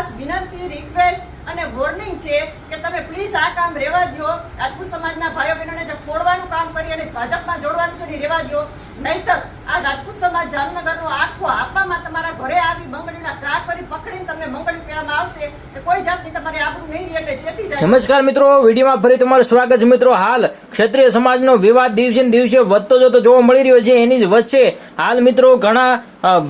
ખાસ વિનંતી, રિક્વેસ્ટ અને વોર્નિંગ છે કે તમે પ્લીઝ આ કામ રહેવા દો. રાજપૂત સમાજના ભાઈઓ બહેનોને જે ફોડવાનું કામ કરી અને ભાજપમાં જોડવાનું છે એ રહેવા દો. નહીતર આ રાજપૂત સમાજ જામનગરનો આખો આપવામાં તમારા ઘરે આવી બંગડીના ક્રા કરી પકડીને તમને બંગડી પહેરવામાં આવશે. કોઈ જાતની તમારી આબરૂ નહીં રહે એટલે ચેતી જાય. નમસ્કાર મિત્રો, વિડીયોમાં ફરી તમારું સ્વાગત છે. મિત્રો, હાલ ક્ષત્રિય સમાજનો વિવાદ દિવસે ને દિવસે વધતો જતો જોવા મળી રહ્યો છે. એની જ વચ્ચે હાલ મિત્રો ઘણા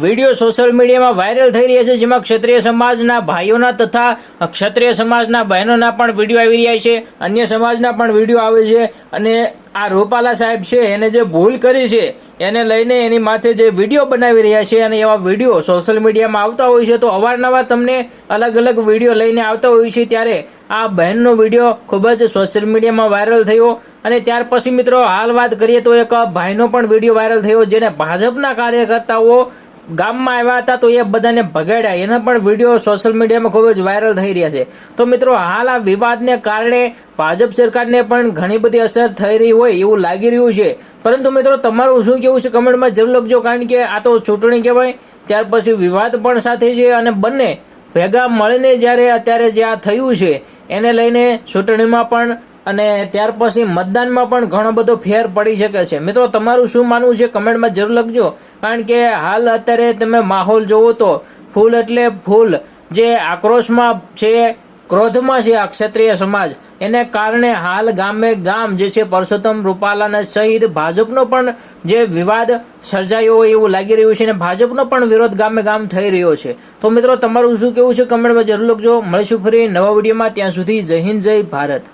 વિડીયો સોશિયલ મીડિયામાં વાયરલ થઈ રહ્યા છે, જેમાં ક્ષત્રિય સમાજના ભાઈઓના તથા ક્ષત્રિય સમાજના બહેનોના પણ વિડીયો આવી રહ્યા છે, અન્ય સમાજના પણ વિડીયો આવે છે. અને આ રૂપાલા સાહેબ છે એને જે ભૂલ કરી છે એને લઈને એની માથે જે વિડીયો બનાવી રહ્યા છે અને એવા વિડીયો સોશિયલ મીડિયામાં આવતા હોય છે. તો અવારનવાર તમને અલગ અલગ વિડીયો લઈને આવતા હોય છે. ત્યારે આ બહેનનો વિડીયો ખૂબ જ સોશિયલ મીડિયામાં વાયરલ થયો. અને ત્યાર પછી મિત્રો હાલ વાત કરીએ તો એક ભાઈનો પણ વિડીયો વાયરલ થયો, જેને ભાજપના કાર્યકર્તાઓ ગામમાં આવ્યા હતા તો એ બધાને ભગાડ્યા. એના પણ વિડીયો સોશિયલ મીડિયામાં ખૂબ જ વાયરલ થઈ રહ્યા છે. તો મિત્રો, હાલ આ વિવાદને કારણે ભાજપ સરકારને પણ ઘણી બધી અસર થઈ રહી હોય એવું લાગી રહ્યું છે. પરંતુ મિત્રો, તમારું શું કહેવું છે કમેન્ટમાં જરૂર લખજો, કારણ કે આ તો ચૂંટણી કહેવાય, ત્યાર પછી વિવાદ પણ સાથે છે. અને બંને ભેગા મળીને જ્યારે અત્યારે જે આ થયું છે એને લઈને ચૂંટણીમાં પણ અને ત્યાર પછી મતદાનમાં પણ ઘણો બધો ફેર પડી શકે છે. મિત્રો, તમારું શું માનવું છે કમેન્ટમાં જરૂર લખજો, કારણ કે હાલ અત્યારે તમે માહોલ જોવો તો ફૂલ એટલે ફૂલ જે આક્રોશમાં છે, ક્રોધમાં છે આ ક્ષત્રિય સમાજ. એને કારણે હાલ ગામે ગામ જે છે પરસોત્તમ રૂપાલાના સહિત ભાજપનો પણ જે વિવાદ સર્જાયો હોય એવું લાગી રહ્યું છે અને ભાજપનો પણ વિરોધ ગામે ગામ થઈ રહ્યો છે. તો મિત્રો, તમારું શું કહેવું છે કમેન્ટમાં જરૂર લખજો. મળીશું ફરી નવા વિડીયોમાં. ત્યાં સુધી જય હિન્દ, જય ભારત.